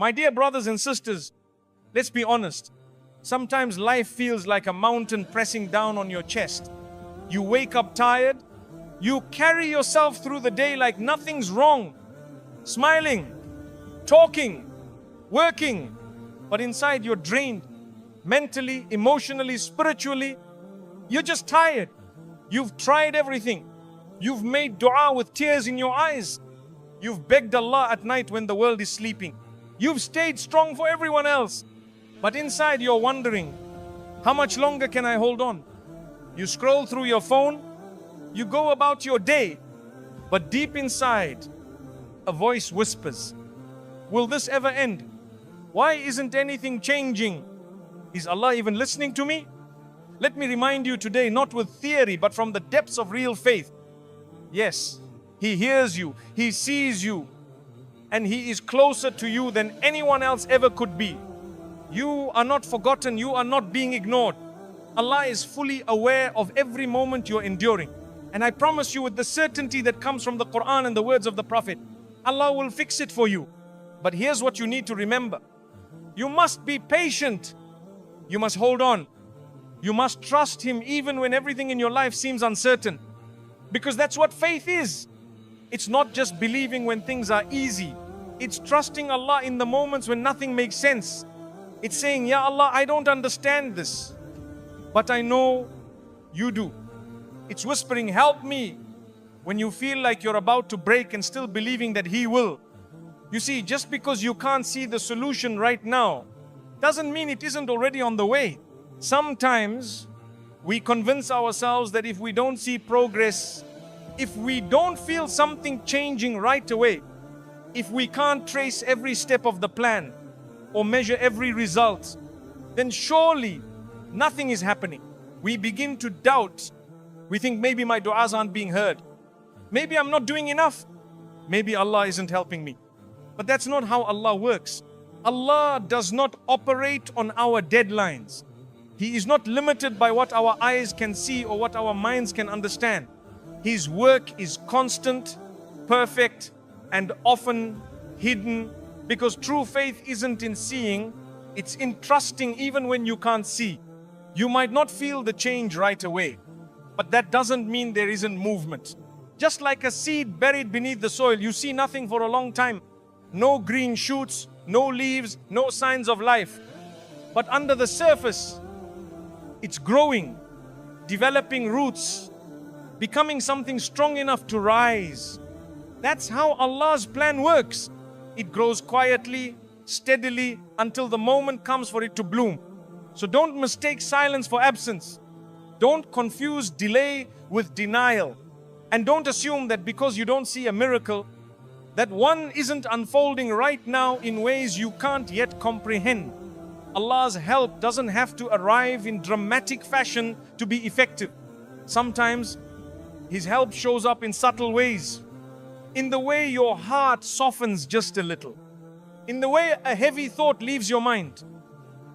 My dear brothers and sisters, let's be honest. Sometimes life feels like a mountain pressing down on your chest. You wake up tired. You carry yourself through the day like nothing's wrong. Smiling, talking, working. But inside you're drained. Mentally, emotionally, spiritually. You're just tired. You've tried everything. You've made dua with tears in your eyes. You've begged Allah at night when the world is sleeping. You've stayed strong for everyone else. But inside you're wondering, how much longer can I hold on? You scroll through your phone, you go about your day, but deep inside, a voice whispers, will this ever end? Why isn't anything changing? Is Allah even listening to me? Let me remind you today, not with theory, but from the depths of real faith. Yes, He hears you, He sees you, and He is closer to you than anyone else ever could be. You are not forgotten, you are not being ignored. Allah is fully aware of every moment you're enduring. And I promise you with the certainty that comes from the Quran and the words of the Prophet, Allah will fix it for you. But here's what you need to remember. You must be patient. You must hold on. You must trust Him even when everything in your life seems uncertain. Because that's what faith is. It's not just believing when things are easy. It's trusting Allah in the moments when nothing makes sense. It's saying, Ya Allah, I don't understand this, but I know You do. It's whispering, help me, when you feel like you're about to break and still believing that He will. You see, just because you can't see the solution right now, doesn't mean it isn't already on the way. Sometimes we convince ourselves that if we don't see progress, if we don't feel something changing right away, if we can't trace every step of the plan or measure every result, then surely nothing is happening. We begin to doubt. We think maybe my du'as aren't being heard. Maybe I'm not doing enough. Maybe Allah isn't helping me. But that's not how Allah works. Allah does not operate on our deadlines. He is not limited by what our eyes can see or what our minds can understand. His work is constant, perfect, and often hidden, because true faith isn't in seeing, it's in trusting even when you can't see. You might not feel the change right away, but that doesn't mean there isn't movement. Just like a seed buried beneath the soil, you see nothing for a long time. No green shoots, no leaves, no signs of life. But under the surface, it's growing, developing roots, becoming something strong enough to rise. That's how Allah's plan works. It grows quietly, steadily, until the moment comes for it to bloom. So don't mistake silence for absence. Don't confuse delay with denial. And don't assume that because you don't see a miracle, that one isn't unfolding right now in ways you can't yet comprehend. Allah's help doesn't have to arrive in dramatic fashion to be effective. Sometimes His help shows up in subtle ways. In the way your heart softens just a little. In the way a heavy thought leaves your mind.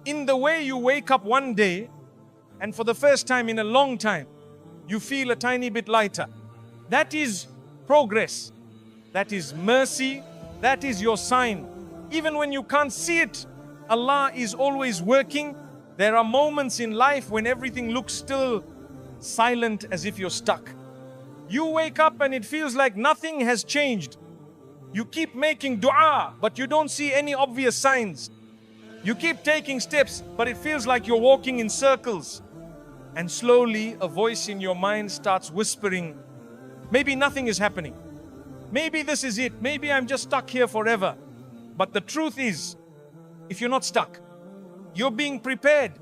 In the way you wake up one day and for the first time in a long time, you feel a tiny bit lighter. That is progress. That is mercy. That is your sign. Even when you can't see it, Allah is always working. There are moments in life when everything looks still silent, as if you're stuck. You wake up and it feels like nothing has changed. You keep making dua, but you don't see any obvious signs. You keep taking steps, but it feels like you're walking in circles. And slowly, a voice in your mind starts whispering, maybe nothing is happening. Maybe this is it. Maybe I'm just stuck here forever. But the truth is, if you're not stuck, you're being prepared.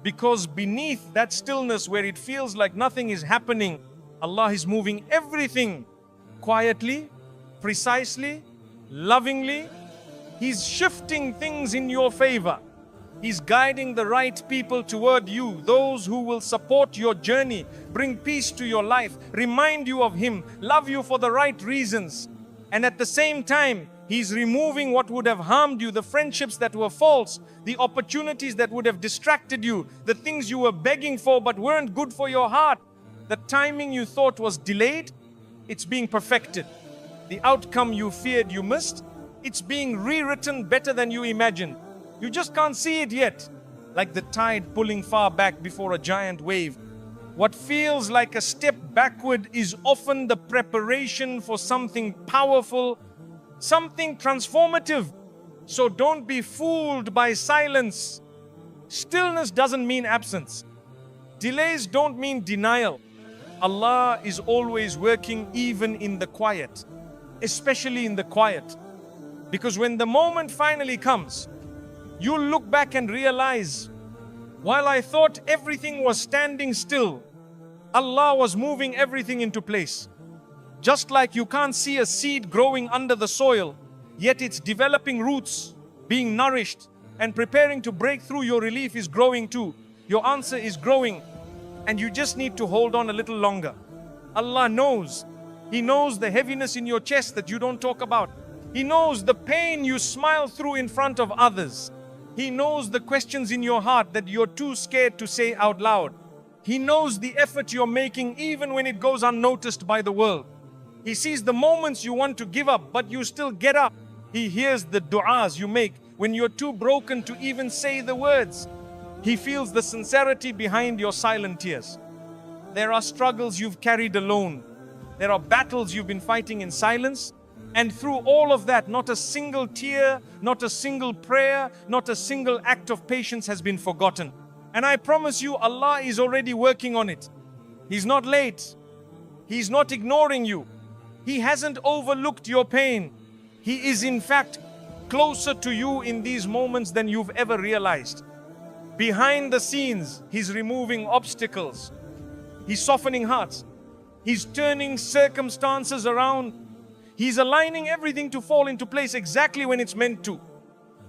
Because beneath that stillness where it feels like nothing is happening, Allah is moving everything quietly, precisely, lovingly. He's shifting things in your favor. He's guiding the right people toward you, those who will support your journey, bring peace to your life, remind you of Him, love you for the right reasons. And at the same time, He's removing what would have harmed you, the friendships that were false, the opportunities that would have distracted you, the things you were begging for but weren't good for your heart. The timing you thought was delayed, it's being perfected. The outcome you feared you missed, It's being rewritten better than you imagined. You just can't see it yet. Like the tide pulling far back before a giant wave. What feels like a step backward is often the preparation for something powerful, something transformative. So don't be fooled by silence. Stillness doesn't mean absence. Delays don't mean denial. Allah is always working even in the quiet, especially in the quiet. Because when the moment finally comes, you'll look back and realize, while I thought everything was standing still, Allah was moving everything into place. Just like you can't see a seed growing under the soil, yet it's developing roots, being nourished, and preparing to break through. Your relief is growing too. Your answer is growing, and you just need to hold on a little longer. Allah knows. He knows the heaviness in your chest that you don't talk about. He knows the pain you smile through in front of others. He knows the questions in your heart that you're too scared to say out loud. He knows the effort you're making even when it goes unnoticed by the world. He sees the moments you want to give up, but you still get up. He hears the du'as you make when you're too broken to even say the words. He feels the sincerity behind your silent tears. There are struggles you've carried alone. There are battles you've been fighting in silence. And through all of that, not a single tear, not a single prayer, not a single act of patience has been forgotten. And I promise you, Allah is already working on it. He's not late. He's not ignoring you. He hasn't overlooked your pain. He is in fact closer to you in these moments than you've ever realized. Behind the scenes, He's removing obstacles. He's softening hearts. He's turning circumstances around. He's aligning everything to fall into place exactly when it's meant to.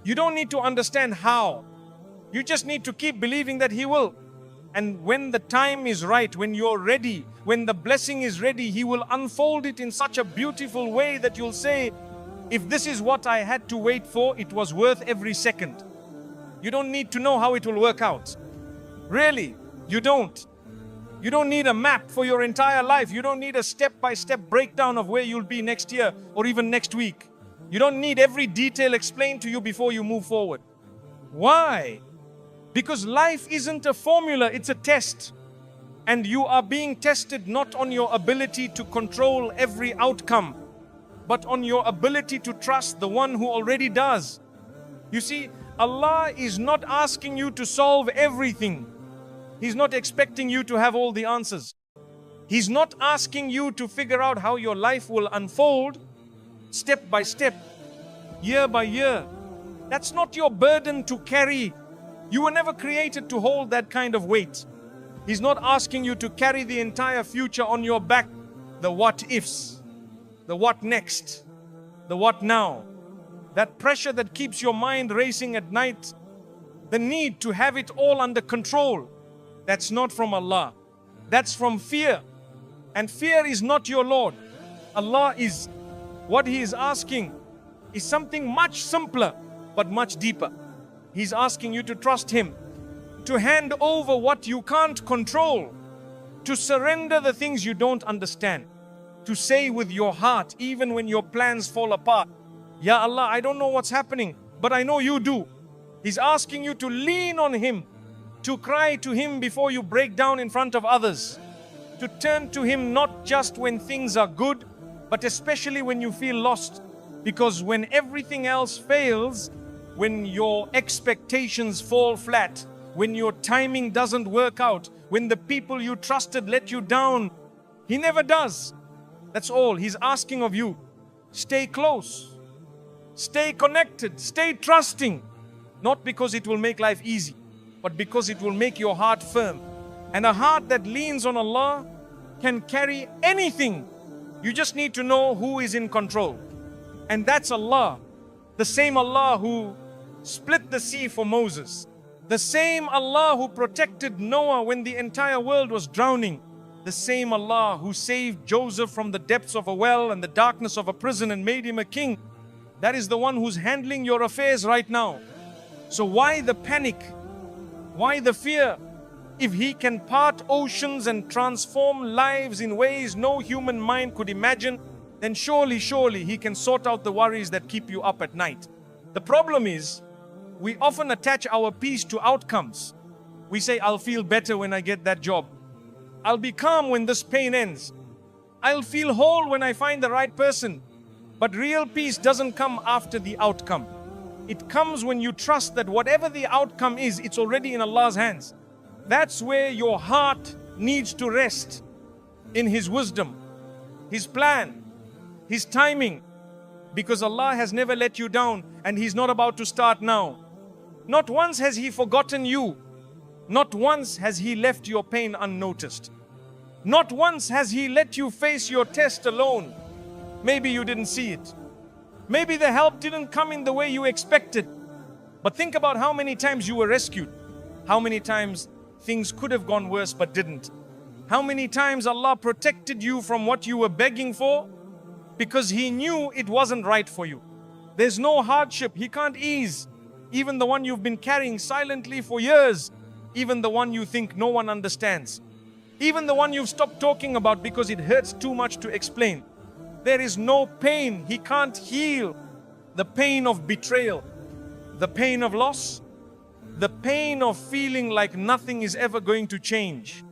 You don't need to understand how. You just need to keep believing that He will. And when the time is right, when you're ready, when the blessing is ready, He will unfold it in such a beautiful way that you'll say, if this is what I had to wait for, it was worth every second. You don't need to know how it will work out. Really, you don't. You don't need a map for your entire life. You don't need a step-by-step breakdown of where you'll be next year or even next week. You don't need every detail explained to you before you move forward. Why? Because life isn't a formula, it's a test. And you are being tested not on your ability to control every outcome, but on your ability to trust the one who already does. You see, Allah is not asking you to solve everything. He's not expecting you to have all the answers. He's not asking you to figure out how your life will unfold step by step, year by year. That's not your burden to carry. You were never created to hold that kind of weight. He's not asking you to carry the entire future on your back. The what ifs, the what next, the what now. That pressure that keeps your mind racing at night, the need to have it all under control. That's not from Allah. That's from fear. And fear is not your Lord. Allah is, what He is asking is something much simpler, but much deeper. He's asking you to trust Him, to hand over what you can't control, to surrender the things you don't understand, to say with your heart, even when your plans fall apart, Ya Allah, I don't know what's happening, but I know You do. He's asking you to lean on Him, to cry to Him before you break down in front of others, to turn to Him not just when things are good, but especially when you feel lost. Because when everything else fails, when your expectations fall flat, when your timing doesn't work out, when the people you trusted let you down, He never does. That's all He's asking of you. Stay close, stay connected, stay trusting, not because it will make life easy, but because it will make your heart firm. And a heart that leans on Allah can carry anything. You just need to know who is in control. And that's Allah. The same Allah who split the sea for Moses. The same Allah who protected Noah when the entire world was drowning. The same Allah who saved Joseph from the depths of a well and the darkness of a prison and made him a king. That is the one who's handling your affairs right now. So why the panic? Why the fear? If He can part oceans and transform lives in ways no human mind could imagine, then surely He can sort out the worries that keep you up at night. The problem is, we often attach our peace to outcomes. We say, I'll feel better when I get that job. I'll be calm when this pain ends. I'll feel whole when I find the right person. But real peace doesn't come after the outcome. It comes when you trust that whatever the outcome is, it's already in Allah's hands. That's where your heart needs to rest, in His wisdom, His plan, His timing. Because Allah has never let you down, and He's not about to start now. Not once has He forgotten you. Not once has He left your pain unnoticed. Not once has He let you face your test alone. Maybe you didn't see it. Maybe the help didn't come in the way you expected. But think about how many times you were rescued. How many times things could have gone worse but didn't. How many times Allah protected you from what you were begging for because He knew it wasn't right for you. There's no hardship He can't ease. Even the one you've been carrying silently for years. Even the one you think no one understands. Even the one you've stopped talking about because it hurts too much to explain. There is no pain He can't heal. The pain of betrayal, the pain of loss, the pain of feeling like nothing is ever going to change.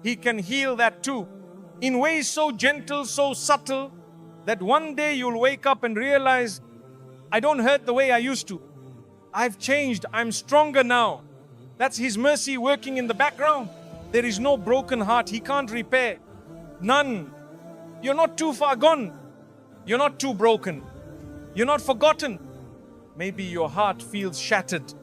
He can heal that too, in ways so gentle, so subtle, that one day you'll wake up and realize, I don't hurt the way I used to. I've changed, I'm stronger now. That's His mercy working in the background. There is no broken heart He can't repair. None. You're not too far gone. You're not too broken. You're not forgotten. Maybe your heart feels shattered.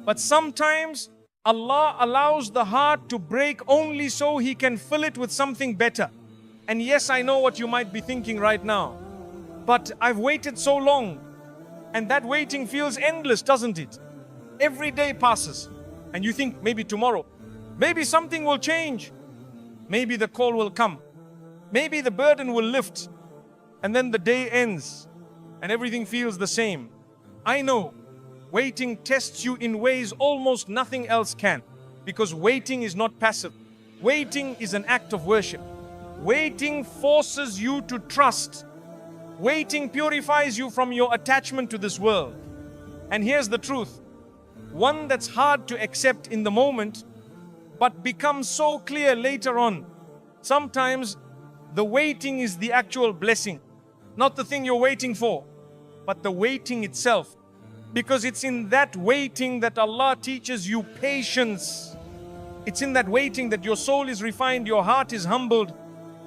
But sometimes Allah allows the heart to break only so He can fill it with something better. And yes, I know what you might be thinking right now. But I've waited so long. And that waiting feels endless, doesn't it? Every day passes. And you think maybe tomorrow, maybe something will change. Maybe the call will come. Maybe the burden will lift. And then the day ends and everything feels the same. I know waiting tests you in ways almost nothing else can. Because waiting is not passive. Waiting is an act of worship. Waiting forces you to trust. Waiting purifies you from your attachment to this world. And here's the truth. One that's hard to accept in the moment, but becomes so clear later on. Sometimes the waiting is the actual blessing. Not the thing you're waiting for, but the waiting itself. Because it's in that waiting that Allah teaches you patience. It's in that waiting that your soul is refined, your heart is humbled,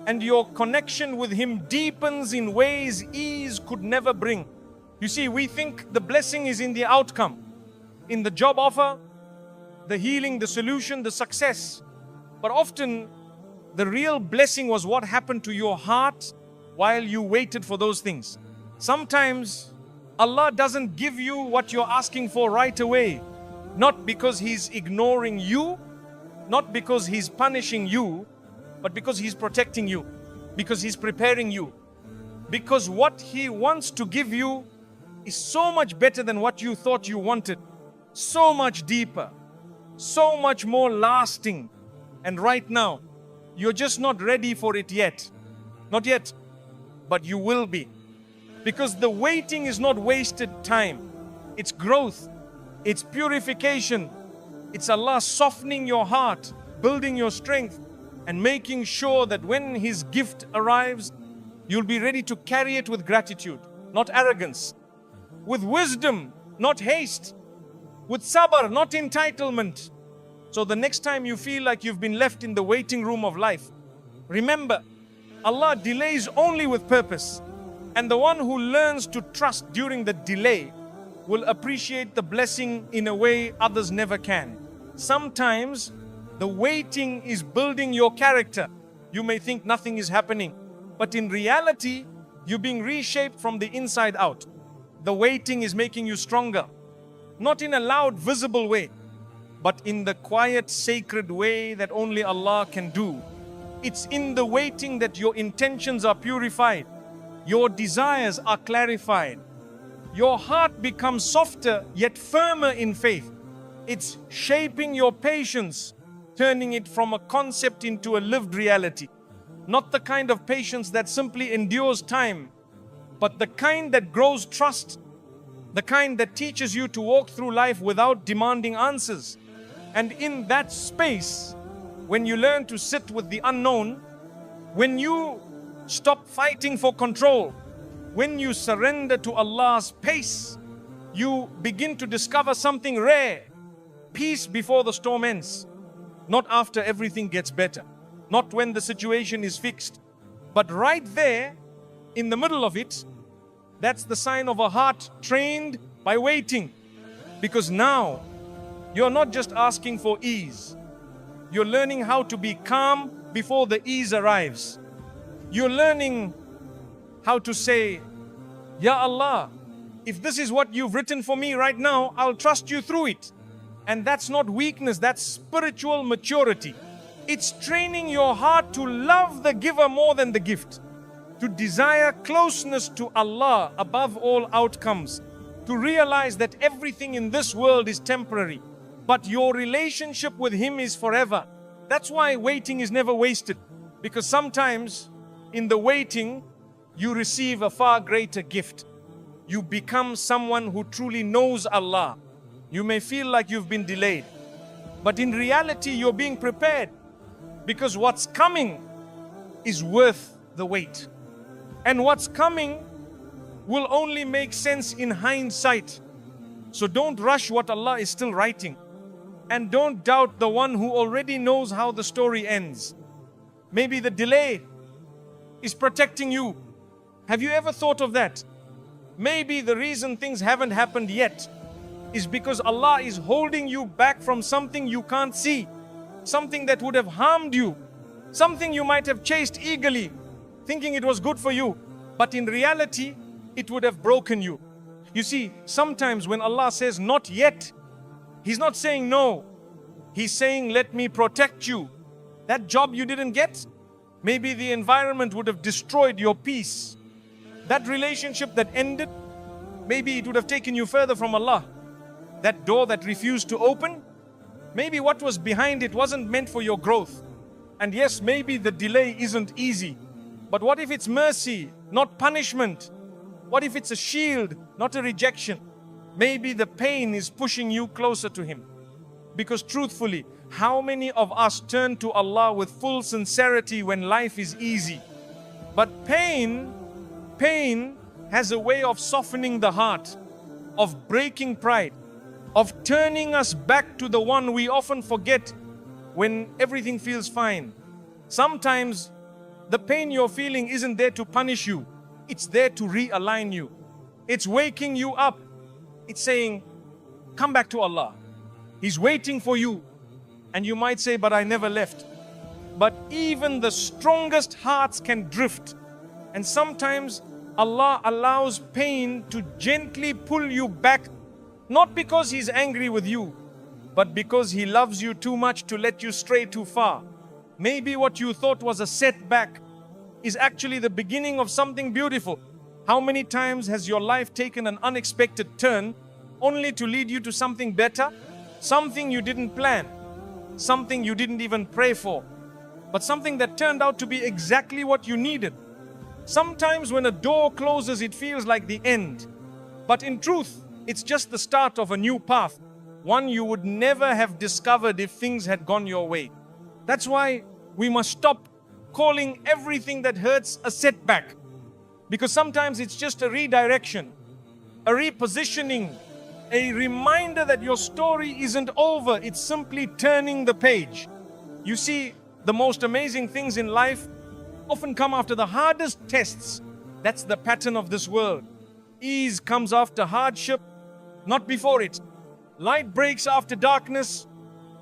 and your connection with Him deepens in ways ease could never bring. You see, we think the blessing is in the outcome, in the job offer, the healing, the solution, the success. But often, the real blessing was what happened to your heart while you waited for those things. Sometimes, Allah doesn't give you what you're asking for right away. Not because He's ignoring you, not because He's punishing you, but because He's protecting you, because He's preparing you. Because what He wants to give you is so much better than what you thought you wanted. So much deeper, so much more lasting. And right now, you're just not ready for it yet. Not yet, but you will be. Because the waiting is not wasted time. It's growth. It's purification. It's Allah softening your heart, building your strength, and making sure that when His gift arrives, you'll be ready to carry it with gratitude, not arrogance. With wisdom, not haste. With sabr, not entitlement. So the next time you feel like you've been left in the waiting room of life, remember, Allah delays only with purpose. And the one who learns to trust during the delay will appreciate the blessing in a way others never can. Sometimes the waiting is building your character. You may think nothing is happening, but in reality, you're being reshaped from the inside out. The waiting is making you stronger, not in a loud, visible way, but in the quiet, sacred way that only Allah can do. It's in the waiting that your intentions are purified. Your desires are clarified. Your heart becomes softer yet firmer in faith. It's shaping your patience, turning it from a concept into a lived reality. Not the kind of patience that simply endures time, but the kind that grows trust, the kind that teaches you to walk through life without demanding answers. And in that space, when you learn to sit with the unknown, when you stop fighting for control, when you surrender to Allah's pace, you begin to discover something rare. Peace before the storm ends. Not after everything gets better. Not when the situation is fixed. But right there, in the middle of it, that's the sign of a heart trained by waiting. Because now, you're not just asking for ease. You're learning how to be calm before the ease arrives. You're learning how to say, Ya Allah, if this is what you've written for me right now, I'll trust you through it. And that's not weakness, that's spiritual maturity. It's training your heart to love the giver more than the gift, to desire closeness to Allah above all outcomes, to realize that everything in this world is temporary, but your relationship with Him is forever. That's why waiting is never wasted, because sometimes in the waiting, you receive a far greater gift. You become someone who truly knows Allah. You may feel like you've been delayed, but in reality, you're being prepared, because what's coming is worth the wait. And what's coming will only make sense in hindsight. So don't rush what Allah is still writing. And don't doubt the one who already knows how the story ends. Maybe the delay is protecting you. Have you ever thought of that? Maybe the reason things haven't happened yet is because Allah is holding you back from something you can't see, something that would have harmed you, something you might have chased eagerly, thinking it was good for you, but in reality, it would have broken you. You see, sometimes when Allah says not yet, He's not saying no. He's saying, let me protect you. That job you didn't get, maybe the environment would have destroyed your peace. That relationship that ended, maybe it would have taken you further from Allah. That door that refused to open, maybe what was behind it wasn't meant for your growth. And yes, maybe the delay isn't easy. But what if it's mercy, not punishment? What if it's a shield, not a rejection? Maybe the pain is pushing you closer to Him. Because truthfully, how many of us turn to Allah with full sincerity when life is easy? But pain has a way of softening the heart, of breaking pride, of turning us back to the one we often forget when everything feels fine. Sometimes the pain you're feeling isn't there to punish you. It's there to realign you. It's waking you up. It's saying, come back to Allah. He's waiting for you. And you might say, but I never left. But even the strongest hearts can drift. And sometimes Allah allows pain to gently pull you back, not because He's angry with you, but because He loves you too much to let you stray too far. Maybe what you thought was a setback is actually the beginning of something beautiful. How many times has your life taken an unexpected turn only to lead you to something better? Something you didn't plan, something you didn't even pray for, but something that turned out to be exactly what you needed. Sometimes when a door closes, it feels like the end. But in truth, it's just the start of a new path, one you would never have discovered if things had gone your way. That's why we must stop calling everything that hurts a setback. Because sometimes it's just a redirection, a repositioning, a reminder that your story isn't over. It's simply turning the page. You see, the most amazing things in life often come after the hardest tests. That's the pattern of this world. Ease comes after hardship, not before it. Light breaks after darkness,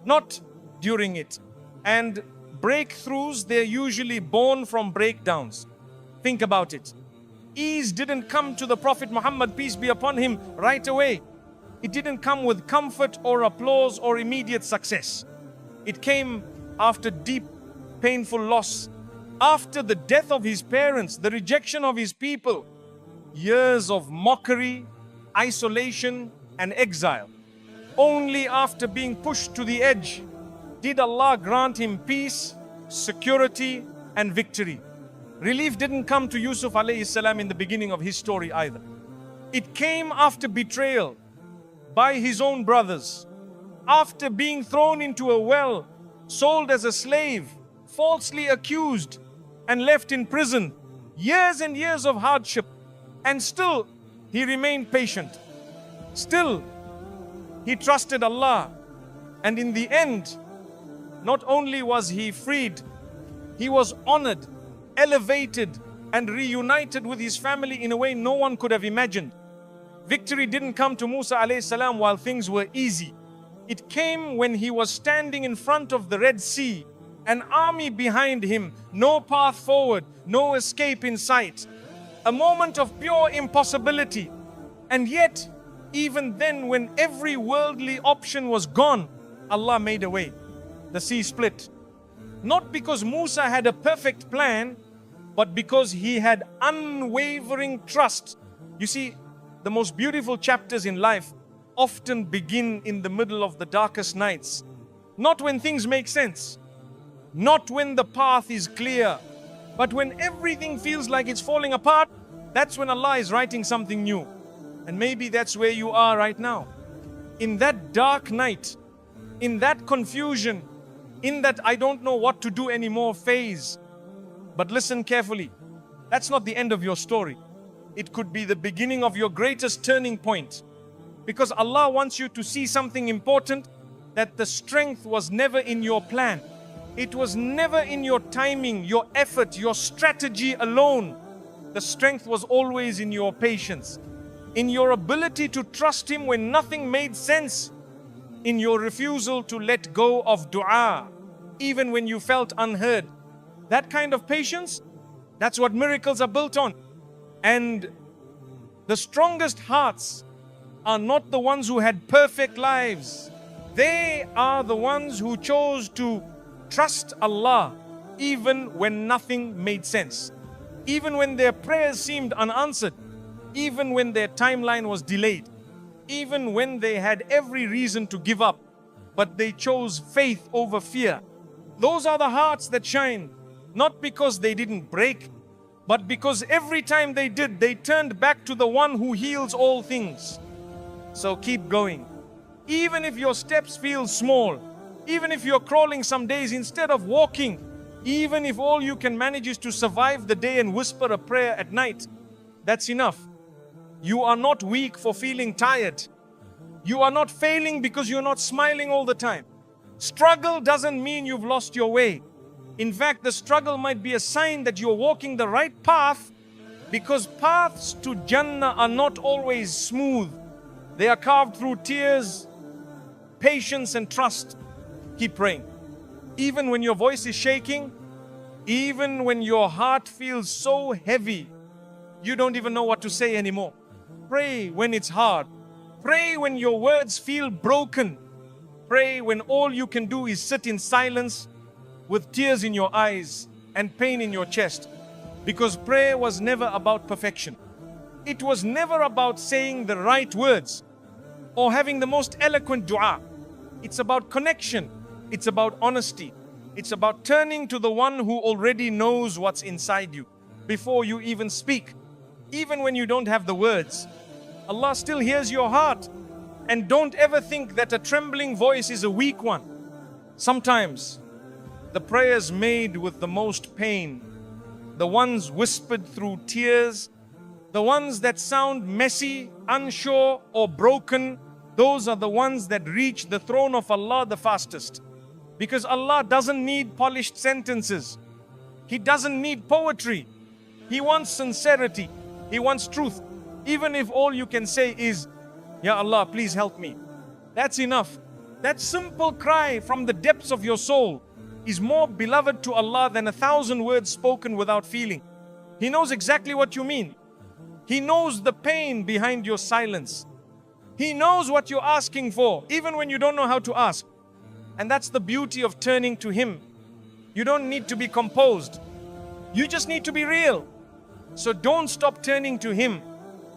not during it. And breakthroughs, they're usually born from breakdowns. Think about it. Ease didn't come to the Prophet Muhammad, peace be upon him, right away. It didn't come with comfort or applause or immediate success. It came after deep, painful loss, after the death of his parents, the rejection of his people, years of mockery, isolation, and exile. Only after being pushed to the edge did Allah grant him peace, security, and victory. Relief didn't come to Yusuf alayhi salam in the beginning of his story either. It came after betrayal by his own brothers, after being thrown into a well, sold as a slave, falsely accused, and left in prison. Years and years of hardship, and still he remained patient. Still, he trusted Allah. And in the end, not only was he freed, he was honored, elevated, and reunited with his family in a way no one could have imagined. Victory didn't come to Musa alayhi salam while things were easy. It came when he was standing in front of the Red Sea, an army behind him, no path forward, no escape in sight. A moment of pure impossibility. And yet, even then, when every worldly option was gone, Allah made a way. The sea split. Not because Musa had a perfect plan, but because he had unwavering trust. You see, the most beautiful chapters in life often begin in the middle of the darkest nights. Not when things make sense, not when the path is clear, but when everything feels like it's falling apart. That's when Allah is writing something new. And maybe that's where you are right now. In that dark night, in that confusion, in that I don't know what to do anymore phase. But listen carefully, that's not the end of your story. It could be the beginning of your greatest turning point. Because Allah wants you to see something important, that the strength was never in your plan. It was never in your timing, your effort, your strategy alone. The strength was always in your patience, in your ability to trust Him when nothing made sense, in your refusal to let go of dua, even when you felt unheard. That kind of patience, that's what miracles are built on. And the strongest hearts are not the ones who had perfect lives. They are the ones who chose to trust Allah even when nothing made sense. Even when their prayers seemed unanswered. Even when their timeline was delayed. Even when they had every reason to give up. But they chose faith over fear. Those are the hearts that shine. Not because they didn't break, but because every time they did, they turned back to the one who heals all things. So keep going. Even if your steps feel small, even if you're crawling some days instead of walking, even if all you can manage is to survive the day and whisper a prayer at night, that's enough. You are not weak for feeling tired. You are not failing because you're not smiling all the time. Struggle doesn't mean you've lost your way. In fact, the struggle might be a sign that you're walking the right path, because paths to Jannah are not always smooth. They are carved through tears, patience, and trust. Keep praying. Even when your voice is shaking, even when your heart feels so heavy, you don't even know what to say anymore. Pray when it's hard. Pray when your words feel broken. Pray when all you can do is sit in silence with tears in your eyes and pain in your chest. Because prayer was never about perfection. It was never about saying the right words or having the most eloquent dua. It's about connection. It's about honesty. It's about turning to the one who already knows what's inside you before you even speak. Even when you don't have the words, Allah still hears your heart. And don't ever think that a trembling voice is a weak one. Sometimes the prayers made with the most pain, the ones whispered through tears, the ones that sound messy, unsure, or broken, those are the ones that reach the throne of Allah the fastest. Because Allah doesn't need polished sentences. He doesn't need poetry. He wants sincerity. He wants truth. Even if all you can say is, Ya Allah, please help me. That's enough. That simple cry from the depths of your soul is more beloved to Allah than 1,000 words spoken without feeling. He knows exactly what you mean. He knows the pain behind your silence. He knows what you're asking for, even when you don't know how to ask. And that's the beauty of turning to Him. You don't need to be composed. You just need to be real. So don't stop turning to Him,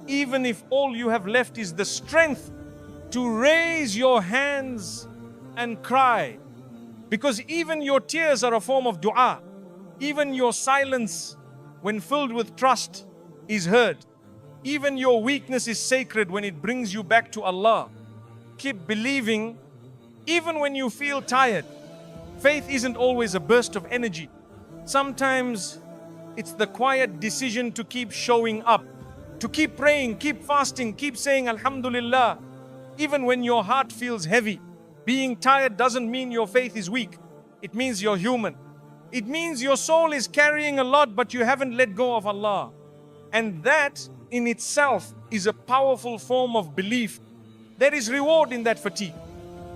even if all you have left is the strength to raise your hands and cry. Because even your tears are a form of dua. Even your silence when filled with trust, is heard. Even your weakness is sacred when it brings you back to Allah. Keep believing even when you feel tired. Faith isn't always a burst of energy. Sometimes it's the quiet decision to keep showing up, to keep praying, keep fasting, keep saying Alhamdulillah, even when your heart feels heavy. Being tired doesn't mean your faith is weak. It means you're human. It means your soul is carrying a lot, but you haven't let go of Allah. And that in itself is a powerful form of belief. There is reward in that fatigue.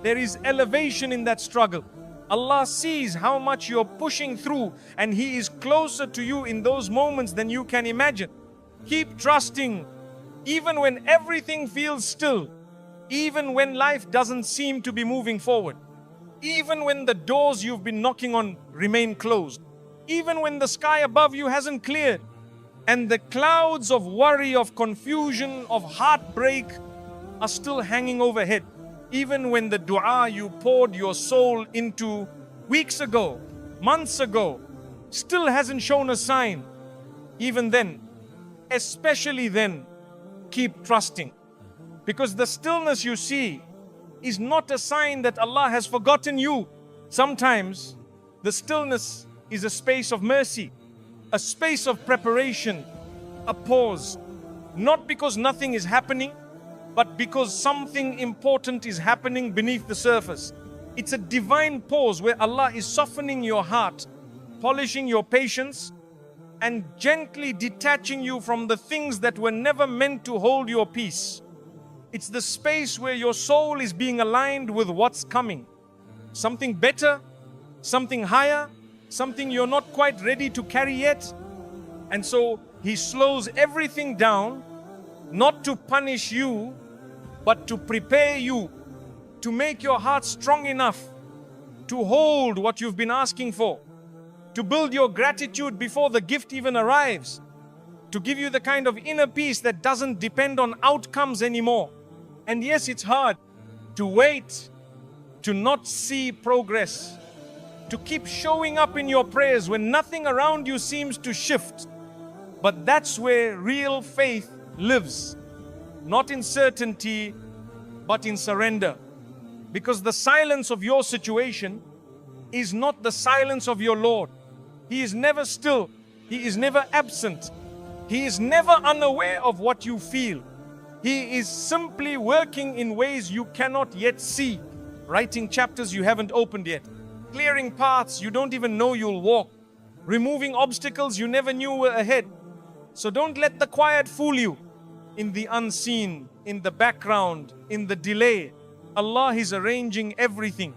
There is elevation in that struggle. Allah sees how much you're pushing through, and He is closer to you in those moments than you can imagine. Keep trusting, even when everything feels still, even when life doesn't seem to be moving forward, even when the doors you've been knocking on remain closed, even when the sky above you hasn't cleared, and the clouds of worry, of confusion, of heartbreak are still hanging overhead. Even when the dua you poured your soul into weeks ago, months ago, still hasn't shown a sign. Even then, especially then, keep trusting. Because the stillness you see is not a sign that Allah has forgotten you. Sometimes the stillness is a space of mercy, a space of preparation, a pause. Not because nothing is happening, but because something important is happening beneath the surface. It's a divine pause where Allah is softening your heart, polishing your patience, and gently detaching you from the things that were never meant to hold your peace. It's the space where your soul is being aligned with what's coming. Something better, something higher, something you're not quite ready to carry yet. And so He slows everything down, not to punish you, but to prepare you, to make your heart strong enough to hold what you've been asking for, to build your gratitude before the gift even arrives, to give you the kind of inner peace that doesn't depend on outcomes anymore. And yes, it's hard to wait, to not see progress, to keep showing up in your prayers when nothing around you seems to shift. But that's where real faith lives. Not in certainty, but in surrender. Because the silence of your situation is not the silence of your Lord. He is never still. He is never absent. He is never unaware of what you feel. He is simply working in ways you cannot yet see, writing chapters you haven't opened yet, clearing paths you don't even know you'll walk, removing obstacles you never knew were ahead. So don't let the quiet fool you. In the unseen, in the background, in the delay, Allah is arranging everything.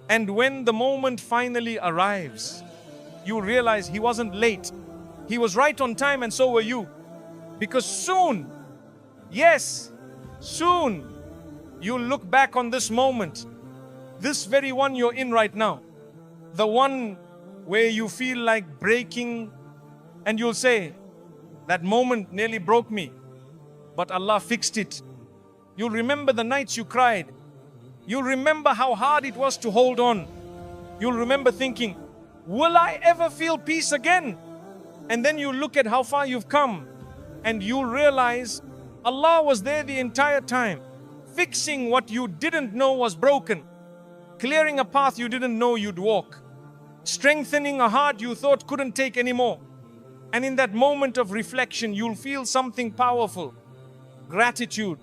And when the moment finally arrives, you realize He wasn't late. He was right on time, and so were you. Because soon, yes, soon, you'll look back on this moment, this very one you're in right now, the one where you feel like breaking, and you'll say, that moment nearly broke me, but Allah fixed it. You'll remember the nights you cried. You'll remember how hard it was to hold on. You'll remember thinking, will I ever feel peace again? And then you look at how far you've come, and you'll realize Allah was there the entire time, fixing what you didn't know was broken, clearing a path you didn't know you'd walk, strengthening a heart you thought couldn't take anymore. And in that moment of reflection, you'll feel something powerful. Gratitude,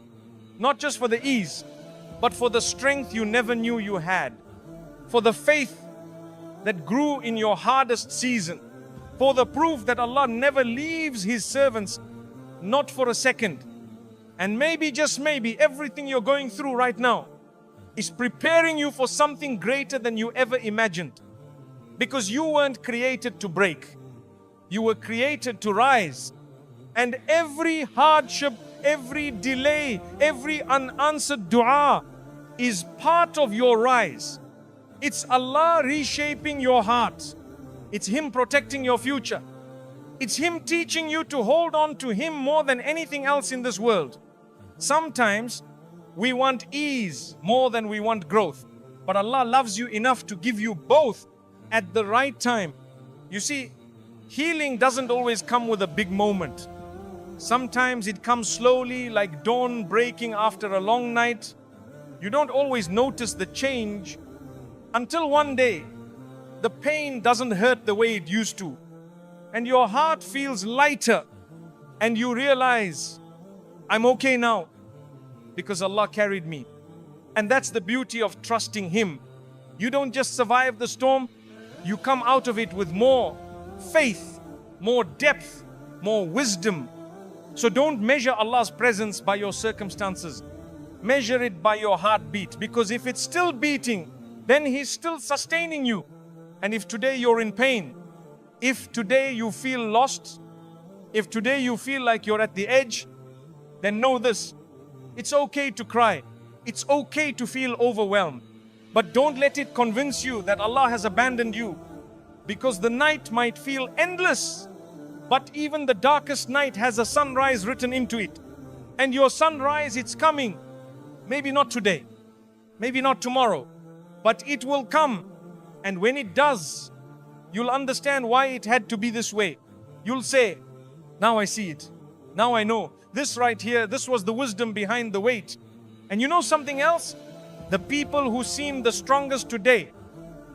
not just for the ease, but for the strength you never knew you had, for the faith that grew in your hardest season, for the proof that Allah never leaves His servants, not for a second. And maybe, just maybe, everything you're going through right now is preparing you for something greater than you ever imagined. Because you weren't created to break. You were created to rise. And every hardship, every delay, every unanswered dua is part of your rise. It's Allah reshaping your heart. It's Him protecting your future. It's Him teaching you to hold on to Him more than anything else in this world. Sometimes we want ease more than we want growth. But Allah loves you enough to give you both at the right time. You see, Healing doesn't always come with a big moment. Sometimes it comes slowly, like dawn breaking after a long night. You don't always notice the change until one day the pain doesn't hurt the way it used to, and your heart feels lighter, and you realize, I'm okay now because Allah carried me. And that's the beauty of trusting Him. You don't just survive the storm, you come out of it with more faith, more depth, more wisdom. So don't measure Allah's presence by your circumstances. Measure it by your heartbeat, because if it's still beating, then He's still sustaining you. And if today you're in pain, if today you feel lost, if today you feel like you're at the edge, then know this: it's okay to cry. It's okay to feel overwhelmed. But don't let it convince you that Allah has abandoned you, because the night might feel endless, but even the darkest night has a sunrise written into it. And your sunrise, it's coming. Maybe not today, maybe not tomorrow, but it will come. And when it does, you'll understand why it had to be this way. You'll say, now I see it. Now I know. This right here, this was the wisdom behind the wait. And you know something else? The people who seem the strongest today,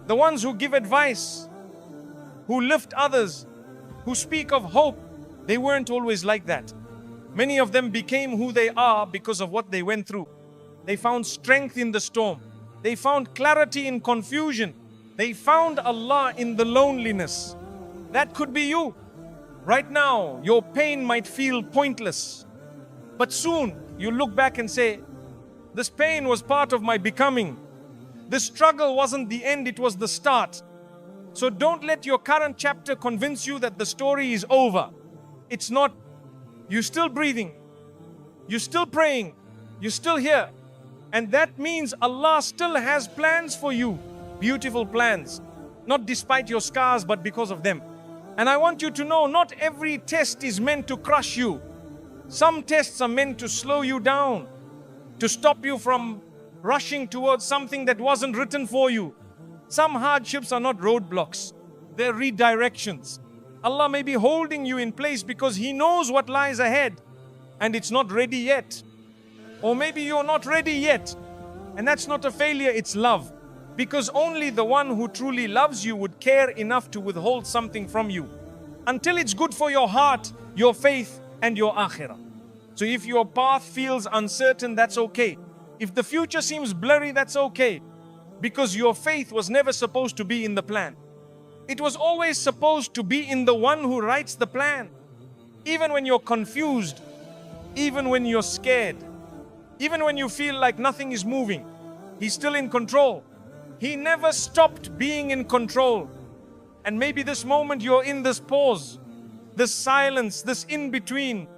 the ones who give advice, who lift others, who speak of hope, they weren't always like that. Many of them became who they are because of what they went through. They found strength in the storm. They found clarity in confusion. They found Allah in the loneliness. That could be you. Right now, your pain might feel pointless. But soon, you look back and say, this pain was part of my becoming. This struggle wasn't the end, it was the start. So don't let your current chapter convince you that the story is over. It's not. You're still breathing. You're still praying. You're still here. And that means Allah still has plans for you. Beautiful plans. Not despite your scars, but because of them. And I want you to know, not every test is meant to crush you. Some tests are meant to slow you down, to stop you from rushing towards something that wasn't written for you. Some hardships are not roadblocks, they're redirections. Allah may be holding you in place because He knows what lies ahead and it's not ready yet. Or maybe you're not ready yet, and that's not a failure, it's love. Because only the one who truly loves you would care enough to withhold something from you until it's good for your heart, your faith, and your akhirah. So if your path feels uncertain, that's okay. If the future seems blurry, that's okay. Because your faith was never supposed to be in the plan. It was always supposed to be in the one who writes the plan. Even when you're confused, even when you're scared, even when you feel like nothing is moving, He's still in control. He never stopped being in control. And maybe this moment you're in this pause, this silence, this in-between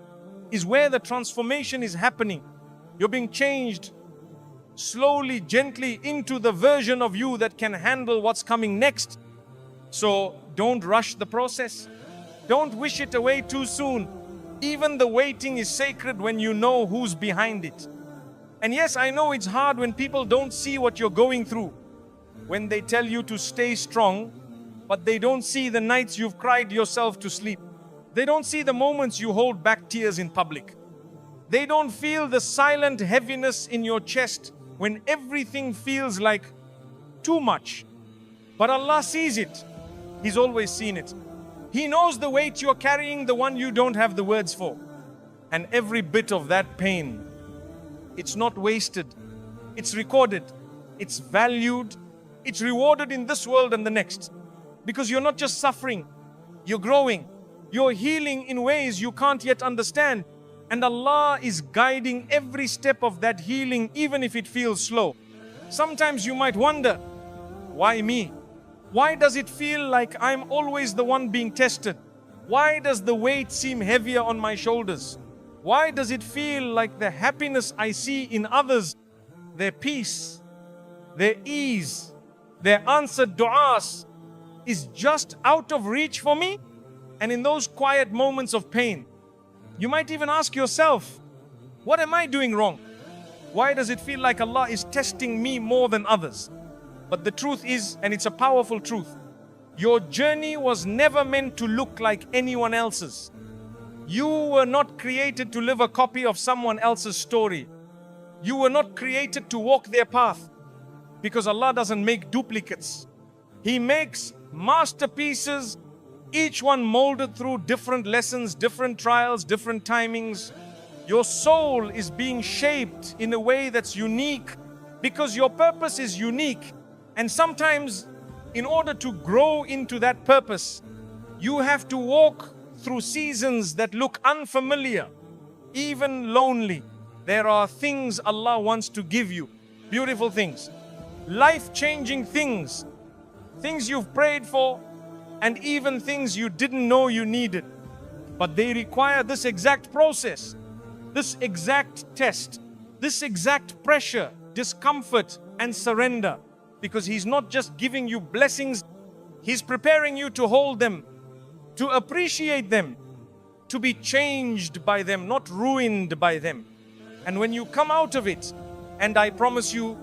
is where the transformation is happening. You're being changed slowly, gently into the version of you that can handle what's coming next. So don't rush the process. Don't wish it away too soon. Even the waiting is sacred when you know who's behind it. And yes, I know it's hard when people don't see what you're going through. When they tell you to stay strong, but they don't see the nights you've cried yourself to sleep. They don't see the moments you hold back tears in public. They don't feel the silent heaviness in your chest when everything feels like too much. But Allah sees it. He's always seen it. He knows the weight you're carrying, the one you don't have the words for. And every bit of that pain, it's not wasted. It's recorded. It's valued. It's rewarded in this world and the next. Because you're not just suffering, you're growing. You're healing in ways you can't yet understand. And Allah is guiding every step of that healing, even if it feels slow. Sometimes you might wonder, why me? Why does it feel like I'm always the one being tested? Why does the weight seem heavier on my shoulders? Why does it feel like the happiness I see in others, their peace, their ease, their answered du'as, is just out of reach for me? And in those quiet moments of pain, you might even ask yourself, what am I doing wrong? Why does it feel like Allah is testing me more than others? But the truth is, and it's a powerful truth, Your journey was never meant to look like anyone else's. You were not created to live a copy of someone else's story. You were not created to walk their path, because Allah doesn't make duplicates. He makes masterpieces, each one molded through different lessons, different trials, different timings. Your soul is being shaped in a way that's unique because your purpose is unique. And sometimes, in order to grow into that purpose, you have to walk through seasons that look unfamiliar, even lonely. There are things Allah wants to give you, beautiful things, life-changing things, things you've prayed for, and even things you didn't know you needed. But they require this exact process, this exact test, this exact pressure, discomfort, and surrender. Because He's not just giving you blessings, He's preparing you to hold them, to appreciate them, to be changed by them, not ruined by them. And when you come out of it, and I promise you,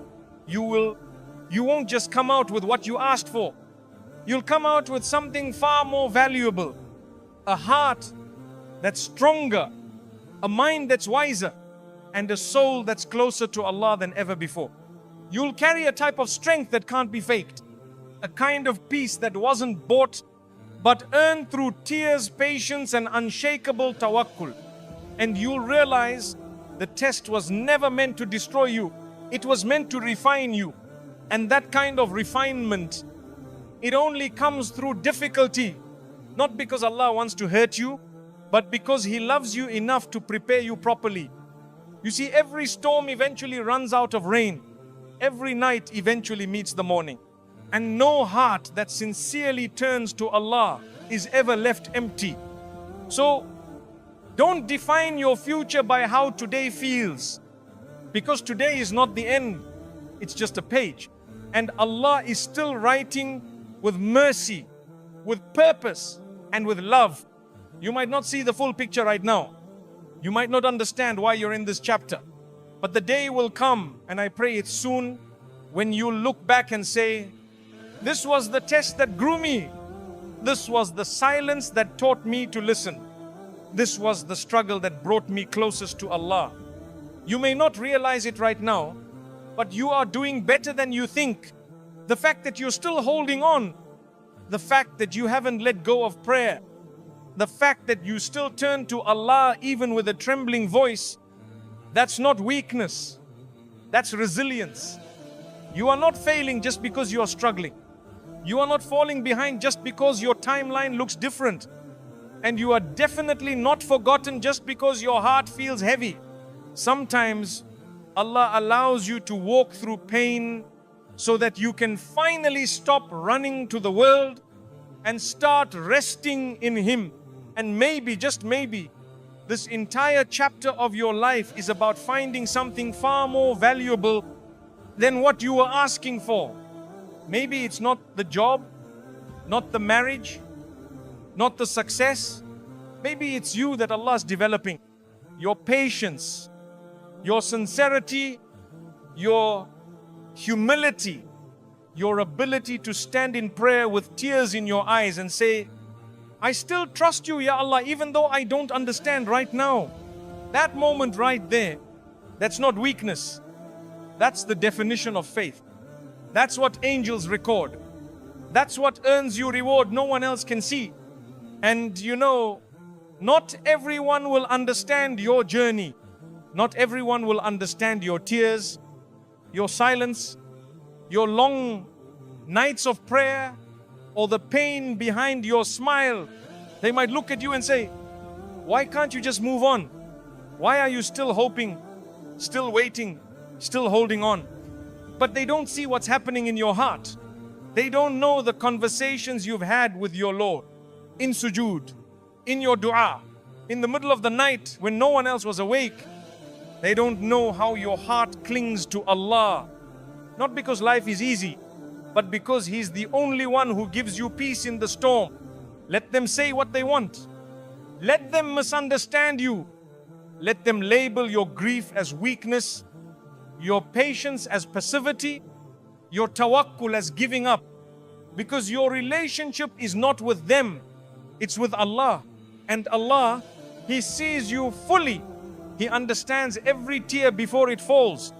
you won't just come out with what you asked for. You'll come out with something far more valuable. A heart that's stronger, a mind that's wiser, and a soul that's closer to Allah than ever before. You'll carry a type of strength that can't be faked. A kind of peace that wasn't bought, but earned through tears, patience, and unshakable tawakkul. And you'll realize the test was never meant to destroy you. It was meant to refine you. And that kind of refinement, it only comes through difficulty. Not because Allah wants to hurt you, but because He loves you enough to prepare you properly. You see, every storm eventually runs out of rain. Every night eventually meets the morning. And no heart that sincerely turns to Allah is ever left empty. So, don't define your future by how today feels. Because today is not the end. It's just a page. And Allah is still writing with mercy, with purpose, and with love. You might not see the full picture right now. You might not understand why you're in this chapter. But the day will come, and I pray it's soon, when you look back and say, this was the test that grew me. This was the silence that taught me to listen. This was the struggle that brought me closest to Allah. You may not realize it right now, but you are doing better than you think. The fact that you're still holding on, the fact that you haven't let go of prayer, the fact that you still turn to Allah even with a trembling voice, that's not weakness, that's resilience. You are not failing just because you are struggling. You are not falling behind just because your timeline looks different. And you are definitely not forgotten just because your heart feels heavy. Sometimes Allah allows you to walk through pain so that you can finally stop running to the world and start resting in Him. And maybe, just maybe, this entire chapter of your life is about finding something far more valuable than what you were asking for. Maybe it's not the job, not the marriage, not the success. Maybe it's you that Allah is developing. Your patience, your sincerity, your humility, your ability to stand in prayer with tears in your eyes and say, I still trust you, Ya Allah, even though I don't understand right now. That moment right there, that's not weakness. That's the definition of faith. That's what angels record. That's what earns you reward no one else can see. And you know, not everyone will understand your journey. Not everyone will understand your tears, your silence, your long nights of prayer, or the pain behind your smile. They might look at you and say, why can't you just move on? Why are you still hoping, still waiting, still holding on? But they don't see what's happening in your heart. They don't know the conversations you've had with your Lord in sujood, in your dua, in the middle of the night when no one else was awake. They don't know how your heart clings to Allah. Not because life is easy, but because He's the only one who gives you peace in the storm. Let them say what they want. Let them misunderstand you. Let them label your grief as weakness, your patience as passivity, your tawakkul as giving up. Because your relationship is not with them, it's with Allah. And Allah, He sees you fully. He understands every tear before it falls.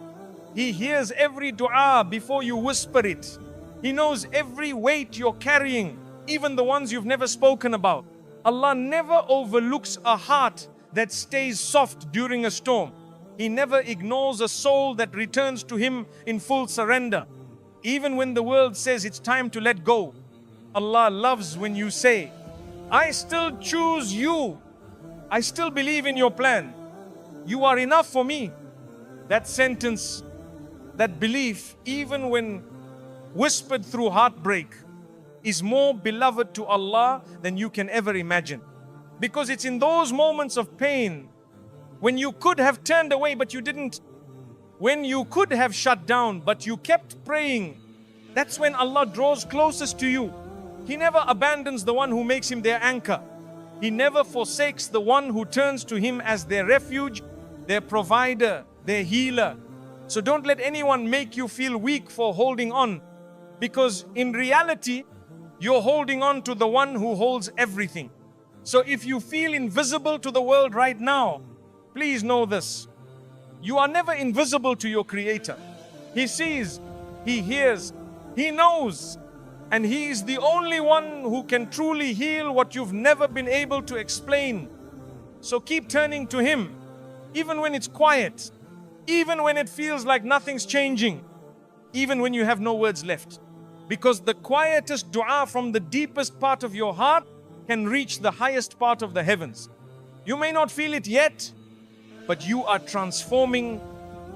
He hears every dua before you whisper it. He knows every weight you're carrying, even the ones you've never spoken about. Allah never overlooks a heart that stays soft during a storm. He never ignores a soul that returns to Him in full surrender. Even when the world says it's time to let go, Allah loves when you say, I still choose you. I still believe in your plan. You are enough for me. That sentence, that belief, even when whispered through heartbreak, is more beloved to Allah than you can ever imagine. Because it's in those moments of pain, when you could have turned away but you didn't, when you could have shut down but you kept praying, that's when Allah draws closest to you. He never abandons the one who makes Him their anchor. He never forsakes the one who turns to Him as their refuge, their provider, their healer. So don't let anyone make you feel weak for holding on, because in reality, you're holding on to the one who holds everything. So if you feel invisible to the world right now, please know this: you are never invisible to your Creator. He sees, He hears, He knows, and He is the only one who can truly heal what you've never been able to explain. So keep turning to Him, even when it's quiet, even when it feels like nothing's changing, even when you have no words left. Because the quietest dua from the deepest part of your heart can reach the highest part of the heavens. You may not feel it yet, but you are transforming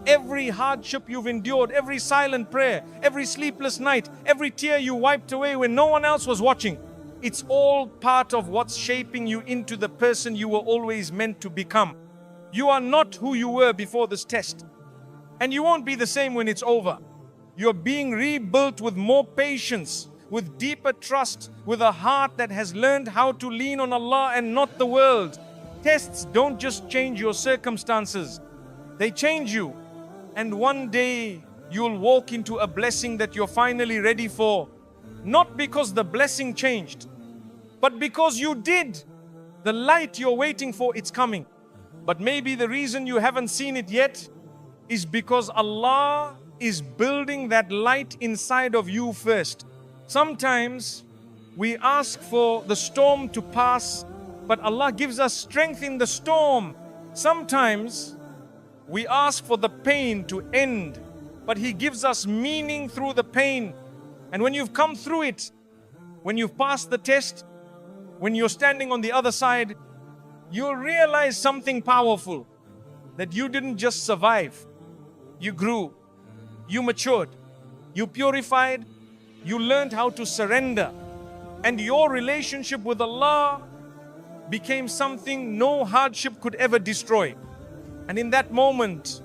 every hardship you've endured, every silent prayer, every sleepless night, every tear you wiped away when no one else was watching. It's all part of what's shaping you into the person you were always meant to become. You are not who you were before this test, and you won't be the same when it's over. You're being rebuilt with more patience, with deeper trust, with a heart that has learned how to lean on Allah and not the world. Tests don't just change your circumstances, they change you. And one day you'll walk into a blessing that you're finally ready for, not because the blessing changed, but because you did. The light you're waiting for, it's coming. But maybe the reason you haven't seen it yet is because Allah is building that light inside of you first. Sometimes we ask for the storm to pass, but Allah gives us strength in the storm. Sometimes we ask for the pain to end, but He gives us meaning through the pain. And when you've come through it, when you've passed the test, when you're standing on the other side, you'll realize something powerful, that you didn't just survive. You grew, you matured, you purified, you learned how to surrender, and your relationship with Allah became something no hardship could ever destroy. And in that moment,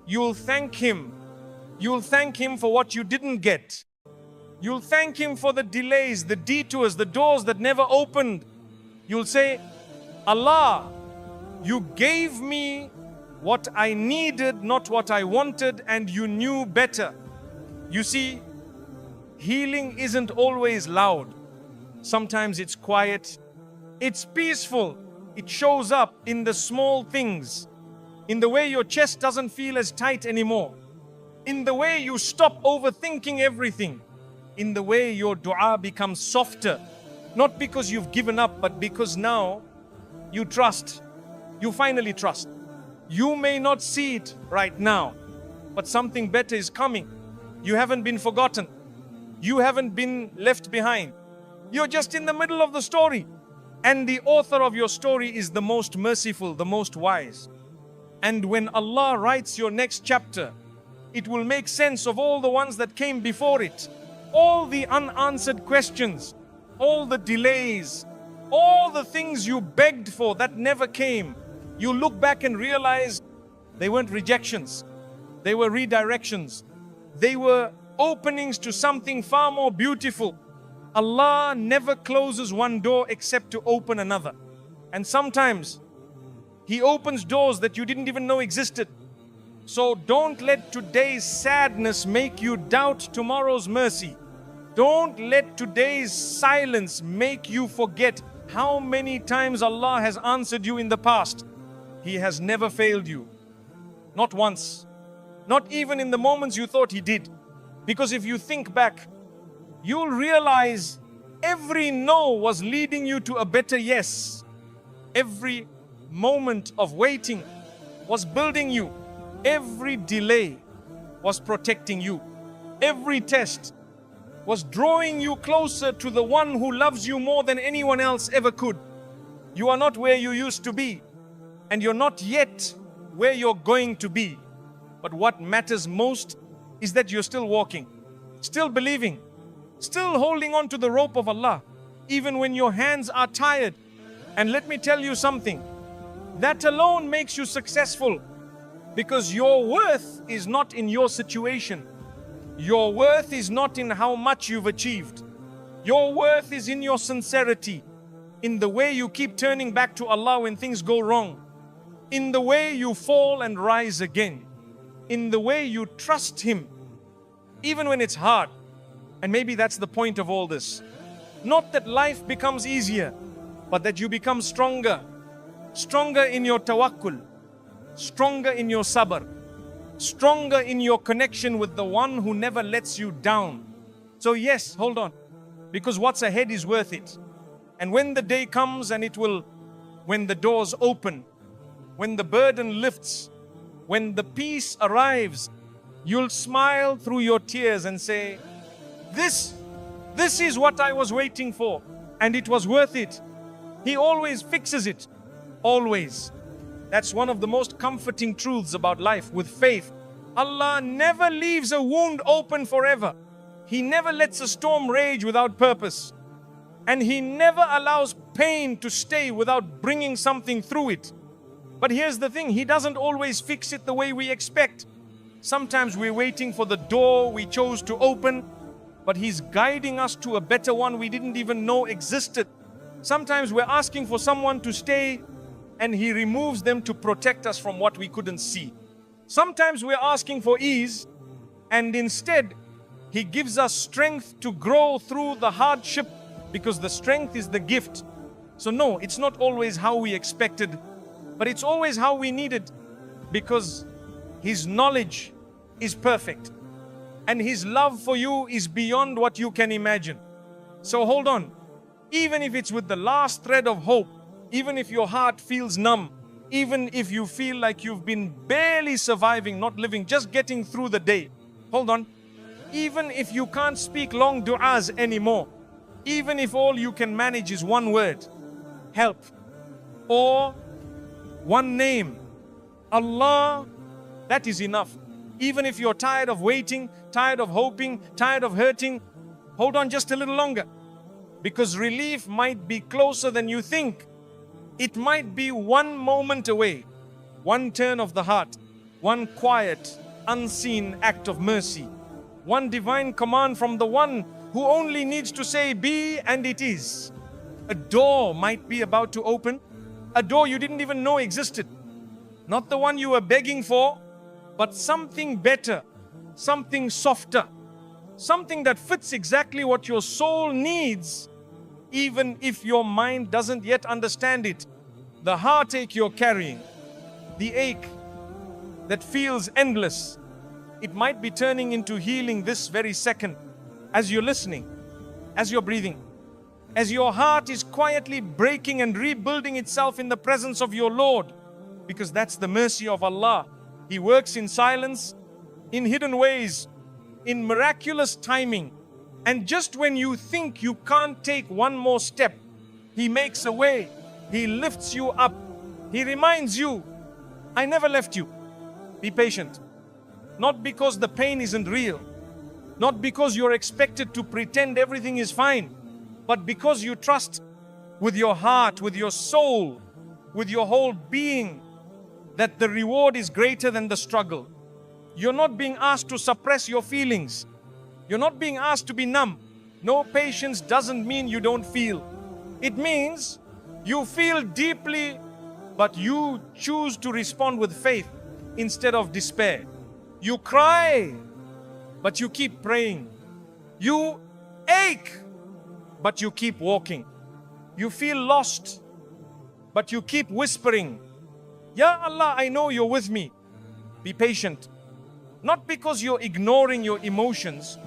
you'll thank Him. You'll thank Him for what you didn't get. You'll thank Him for the delays, the detours, the doors that never opened. You'll say, Allah, you gave me what I needed, not what I wanted, and you knew better. You see, healing isn't always loud. Sometimes it's quiet, it's peaceful. It shows up in the small things, in the way your chest doesn't feel as tight anymore, in the way you stop overthinking everything, in the way your dua becomes softer, not because you've given up, but because now you trust. You finally trust. You may not see it right now, but something better is coming. You haven't been forgotten. You haven't been left behind. You're just in the middle of the story. And the author of your story is the most merciful, the most wise. And when Allah writes your next chapter, it will make sense of all the ones that came before it. All the unanswered questions, all the delays, all the things you begged for that never came. You look back and realize they weren't rejections. They were redirections. They were openings to something far more beautiful. Allah never closes one door except to open another. And sometimes He opens doors that you didn't even know existed. So don't let today's sadness make you doubt tomorrow's mercy. Don't let today's silence make you forget how many times Allah has answered you in the past. He has never failed you. Not once. Not even in the moments you thought He did. Because if you think back, you'll realize every no was leading you to a better yes. Every moment of waiting was building you. Every delay was protecting you. Every test was drawing you closer to the one who loves you more than anyone else ever could. You are not where you used to be, and you're not yet where you're going to be. But what matters most is that you're still walking, still believing, still holding on to the rope of Allah, even when your hands are tired. And let me tell you something, that alone makes you successful, because your worth is not in your situation. Your worth is not in how much you've achieved. Your worth is in your sincerity, in the way you keep turning back to Allah when things go wrong, in the way you fall and rise again, in the way you trust Him, even when it's hard. And maybe that's the point of all this. Not that life becomes easier, but that you become stronger. Stronger in your tawakkul, stronger in your sabr, stronger in your connection with the one who never lets you down. So yes, hold on, because what's ahead is worth it. And when the day comes and when the doors open, when the burden lifts, when the peace arrives, you'll smile through your tears and say, this is what I was waiting for, and it was worth it. He always fixes it, always. That's one of the most comforting truths about life with faith. Allah never leaves a wound open forever. He never lets a storm rage without purpose. And He never allows pain to stay without bringing something through it. But here's the thing, He doesn't always fix it the way we expect. Sometimes we're waiting for the door we chose to open, but He's guiding us to a better one we didn't even know existed. Sometimes we're asking for someone to stay, and He removes them to protect us from what we couldn't see. Sometimes we're asking for ease, and instead He gives us strength to grow through the hardship, because the strength is the gift. So no, it's not always how we expected, but it's always how we needed, because His knowledge is perfect, and His love for you is beyond what you can imagine. So hold on, even if it's with the last thread of hope, even if your heart feels numb, even if you feel like you've been barely surviving, not living, just getting through the day. Hold on. Even if you can't speak long du'as anymore, even if all you can manage is one word, help, or one name, Allah, that is enough. Even if you're tired of waiting, tired of hoping, tired of hurting, hold on just a little longer, because relief might be closer than you think. It might be one moment away, one turn of the heart, one quiet, unseen act of mercy, one divine command from the one who only needs to say be, and it is. A door might be about to open, a door you didn't even know existed. Not the one you were begging for, but something better, something softer, something that fits exactly what your soul needs, even if your mind doesn't yet understand it. The heartache you're carrying, the ache that feels endless, it might be turning into healing this very second, as you're listening, as you're breathing, as your heart is quietly breaking and rebuilding itself in the presence of your Lord, because that's the mercy of Allah. He works in silence, in hidden ways, in miraculous timing. And just when you think you can't take one more step, He makes a way. He lifts you up. He reminds you, I never left you. Be patient. Not because the pain isn't real, not because you're expected to pretend everything is fine, but because you trust with your heart, with your soul, with your whole being, that the reward is greater than the struggle. You're not being asked to suppress your feelings. You're not being asked to be numb. No, patience doesn't mean you don't feel. It means you feel deeply, but you choose to respond with faith instead of despair. You cry, but you keep praying. You ache, but you keep walking. You feel lost, but you keep whispering, Ya Allah, I know you're with me. Be patient. Not because you're ignoring your emotions,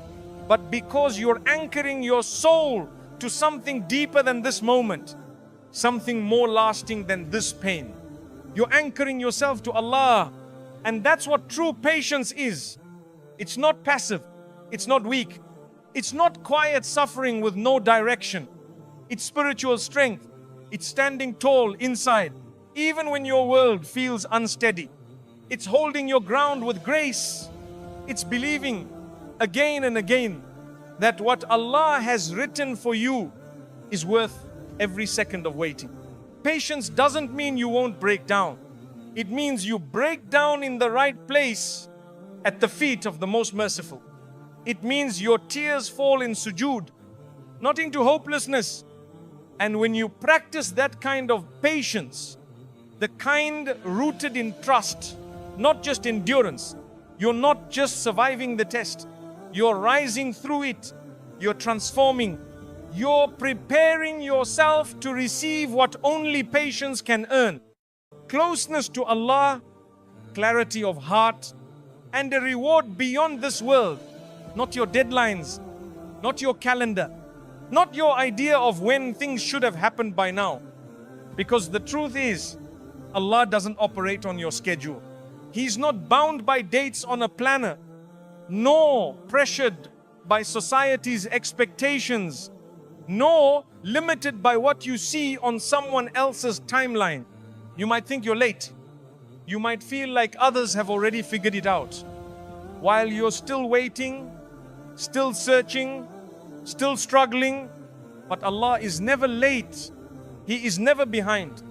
but because you're anchoring your soul to something deeper than this moment, something more lasting than this pain. You're anchoring yourself to Allah, and that's what true patience is. It's not passive, it's not weak, it's not quiet suffering with no direction. It's spiritual strength. It's standing tall inside, even when your world feels unsteady. It's holding your ground with grace. It's believing again and again that what Allah has written for you is worth every second of waiting. Patience doesn't mean you won't break down. It means you break down in the right place at the feet of the most merciful. It means your tears fall in sujood, not into hopelessness. And when you practice that kind of patience, the kind rooted in trust, not just endurance, you're not just surviving the test, you're rising through it, you're transforming, you're preparing yourself to receive what only patience can earn. Closeness to Allah, clarity of heart, and a reward beyond this world. Not your deadlines, not your calendar, not your idea of when things should have happened by now. Because the truth is, Allah doesn't operate on your schedule. He's not bound by dates on a planner, nor pressured by society's expectations, nor limited by what you see on someone else's timeline. You might think you're late. You might feel like others have already figured it out. While you're still waiting, still searching, still struggling, but Allah is never late. He is never behind.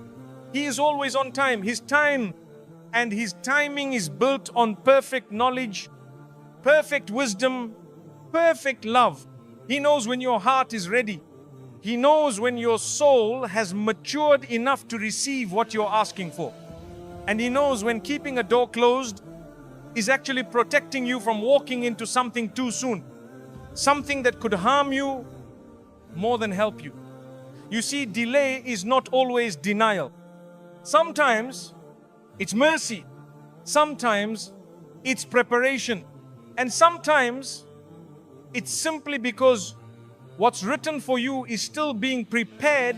He is always on time. His time and His timing is built on perfect knowledge, perfect wisdom, perfect love. He knows when your heart is ready. He knows when your soul has matured enough to receive what you're asking for. And He knows when keeping a door closed is actually protecting you from walking into something too soon. Something that could harm you more than help you. You see, delay is not always denial. Sometimes it's mercy. Sometimes it's preparation. And sometimes it's simply because what's written for you is still being prepared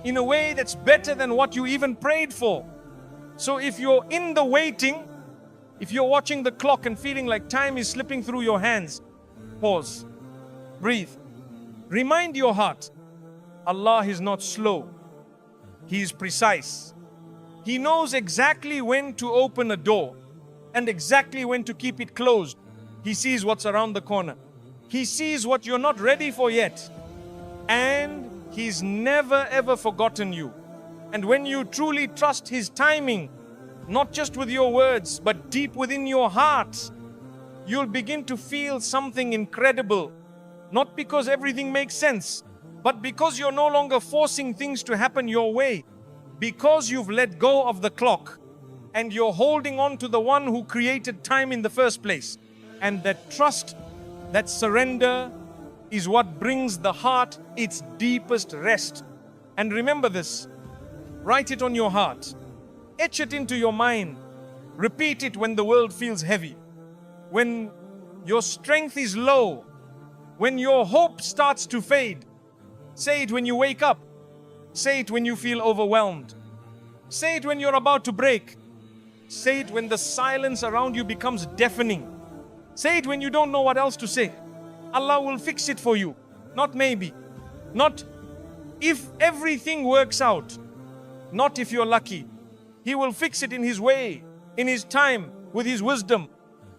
in a way that's better than what you even prayed for. So if you're in the waiting, if you're watching the clock and feeling like time is slipping through your hands, pause, breathe, remind your heart, Allah is not slow, He is precise. He knows exactly when to open a door and exactly when to keep it closed. He sees what's around the corner. He sees what you're not ready for yet. And He's never ever forgotten you. And when you truly trust His timing, not just with your words, but deep within your heart, you'll begin to feel something incredible. Not because everything makes sense, but because you're no longer forcing things to happen your way. Because you've let go of the clock and you're holding on to the one who created time in the first place. And that trust, that surrender is what brings the heart its deepest rest. And remember this, write it on your heart, etch it into your mind, repeat it when the world feels heavy, when your strength is low, when your hope starts to fade. Say it when you wake up. Say it when you feel overwhelmed. Say it when you're about to break. Say it when the silence around you becomes deafening. Say it when you don't know what else to say. Allah will fix it for you. Not maybe. Not if everything works out. Not if you're lucky. He will fix it in His way, in His time, with His wisdom.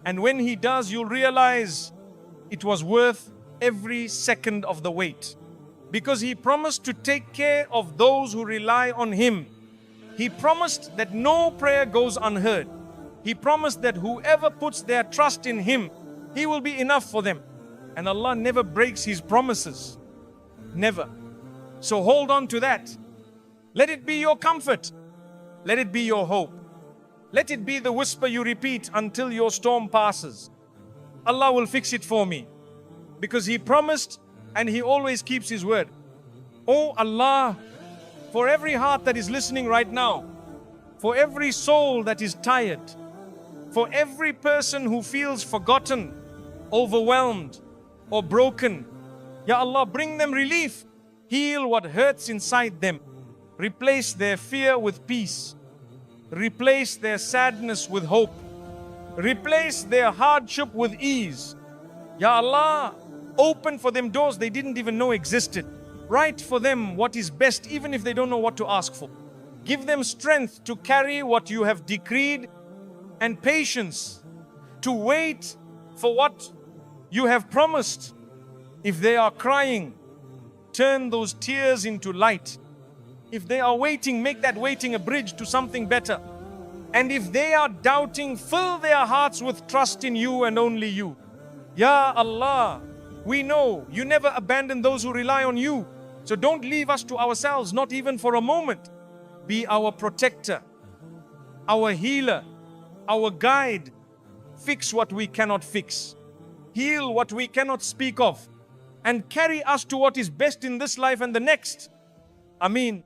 And when He does, you'll realize it was worth every second of the wait. Because He promised to take care of those who rely on Him. He promised that no prayer goes unheard. He promised that whoever puts their trust in Him, He will be enough for them. And Allah never breaks His promises. Never. So hold on to that. Let it be your comfort. Let it be your hope. Let it be the whisper you repeat until your storm passes. Allah will fix it for me. Because He promised and He always keeps His word. Oh Allah, for every heart that is listening right now, for every soul that is tired, for every person who feels forgotten, overwhelmed, or broken, Ya Allah, bring them relief. Heal what hurts inside them. Replace their fear with peace. Replace their sadness with hope. Replace their hardship with ease. Ya Allah, open for them doors they didn't even know existed. Write for them what is best, even if they don't know what to ask for. Give them strength to carry what you have decreed, and patience to wait for what you have promised. If they are crying, turn those tears into light. If they are waiting, make that waiting a bridge to something better. And if they are doubting, fill their hearts with trust in you and only you. Ya Allah, we know you never abandon those who rely on you. So don't leave us to ourselves, not even for a moment. Be our protector, our healer, our guide. Fix what we cannot fix. Heal what we cannot speak of. And carry us to what is best in this life and the next. Ameen.